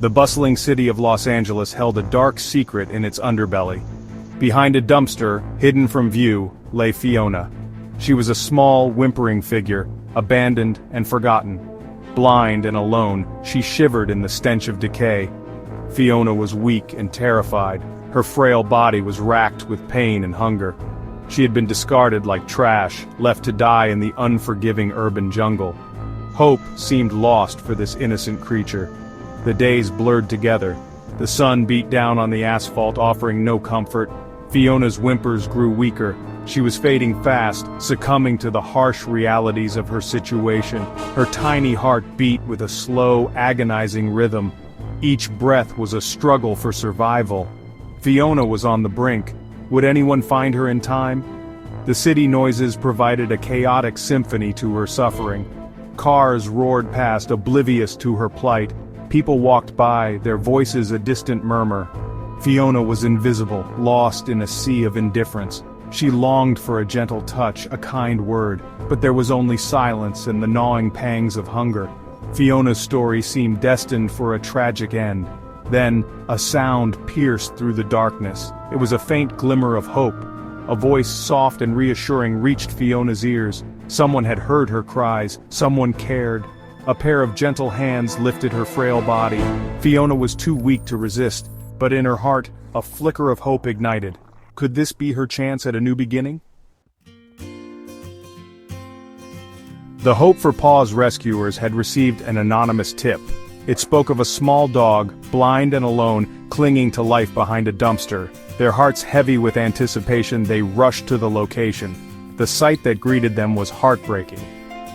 The bustling city of Los Angeles held a dark secret in its underbelly. Behind a dumpster, hidden from view, lay Fiona. She was a small, whimpering figure, abandoned and forgotten. Blind and alone, she shivered in the stench of decay. Fiona was weak and terrified. Her frail body was racked with pain and hunger. She had been discarded like trash, left to die in the unforgiving urban jungle. Hope seemed lost for this innocent creature. The days blurred together. The sun beat down on the asphalt, offering no comfort. Fiona's whimpers grew weaker. She was fading fast, succumbing to the harsh realities of her situation. Her tiny heart beat with a slow, agonizing rhythm. Each breath was a struggle for survival. Fiona was on the brink. Would anyone find her in time? The city noises provided a chaotic symphony to her suffering. Cars roared past, oblivious to her plight. People walked by, their voices a distant murmur. Fiona was invisible, lost in a sea of indifference. She longed for a gentle touch, a kind word, but there was only silence and the gnawing pangs of hunger. Fiona's story seemed destined for a tragic end. Then, a sound pierced through the darkness. It was a faint glimmer of hope. A voice soft and reassuring reached Fiona's ears. Someone had heard her cries, someone cared. A pair of gentle hands lifted her frail body. Fiona was too weak to resist, but in her heart, a flicker of hope ignited. Could this be her chance at a new beginning? The Hope for Paws rescuers had received an anonymous tip. It spoke of a small dog, blind and alone, clinging to life behind a dumpster. Their hearts heavy with anticipation, they rushed to the location. The sight that greeted them was heartbreaking.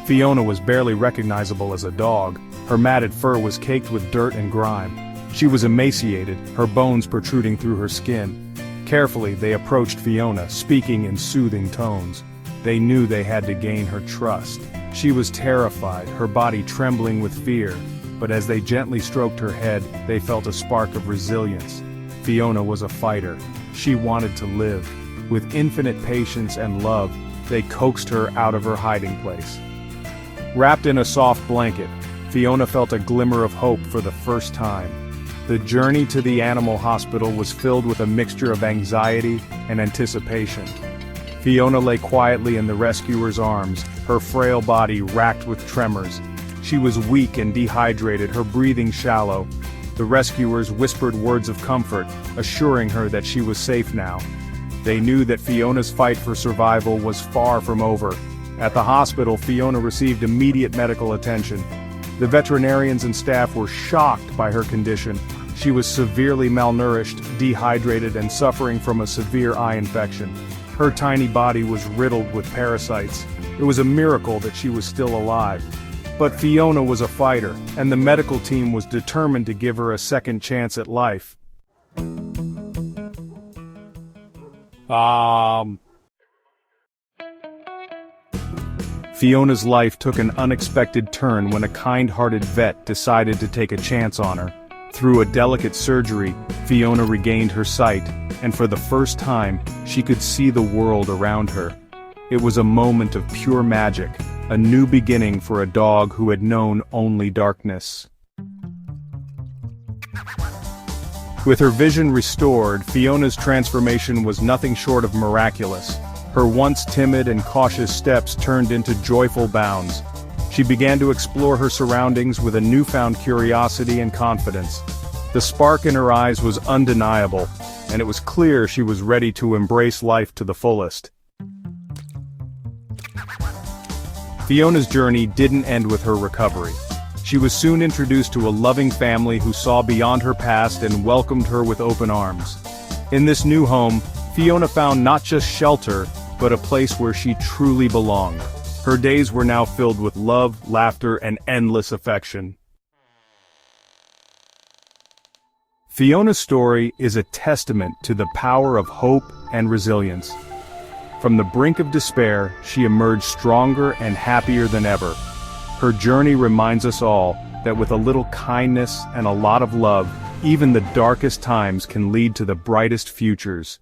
Fiona was barely recognizable as a dog. Her matted fur was caked with dirt and grime. She was emaciated, her bones protruding through her skin. Carefully, they approached Fiona, speaking in soothing tones. They knew they had to gain her trust. She was terrified, her body trembling with fear. But as they gently stroked her head, they felt a spark of resilience. Fiona was a fighter. She wanted to live. With infinite patience and love, they coaxed her out of her hiding place. Wrapped in a soft blanket, Fiona felt a glimmer of hope for the first time. The journey to the animal hospital was filled with a mixture of anxiety and anticipation. Fiona lay quietly in the rescuer's arms, her frail body racked with tremors. She was weak and dehydrated, her breathing shallow. The rescuers whispered words of comfort, assuring her that she was safe now. They knew that Fiona's fight for survival was far from over. At the hospital, Fiona received immediate medical attention. The veterinarians and staff were shocked by her condition. She was severely malnourished, dehydrated, and suffering from a severe eye infection. Her tiny body was riddled with parasites. It was a miracle that she was still alive. But Fiona was a fighter, and the medical team was determined to give her a second chance at life. Fiona's life took an unexpected turn when a kind-hearted vet decided to take a chance on her. Through a delicate surgery, Fiona regained her sight, and for the first time, she could see the world around her. It was a moment of pure magic, a new beginning for a dog who had known only darkness. With her vision restored, Fiona's transformation was nothing short of miraculous. Her once timid and cautious steps turned into joyful bounds. She began to explore her surroundings with a newfound curiosity and confidence. The spark in her eyes was undeniable, and it was clear she was ready to embrace life to the fullest. Fiona's journey didn't end with her recovery. She was soon introduced to a loving family who saw beyond her past and welcomed her with open arms. In this new home, Fiona found not just shelter, but a place where she truly belonged. Her days were now filled with love, laughter, and endless affection. Fiona's story is a testament to the power of hope and resilience. From the brink of despair, she emerged stronger and happier than ever. Her journey reminds us all that with a little kindness and a lot of love, even the darkest times can lead to the brightest futures.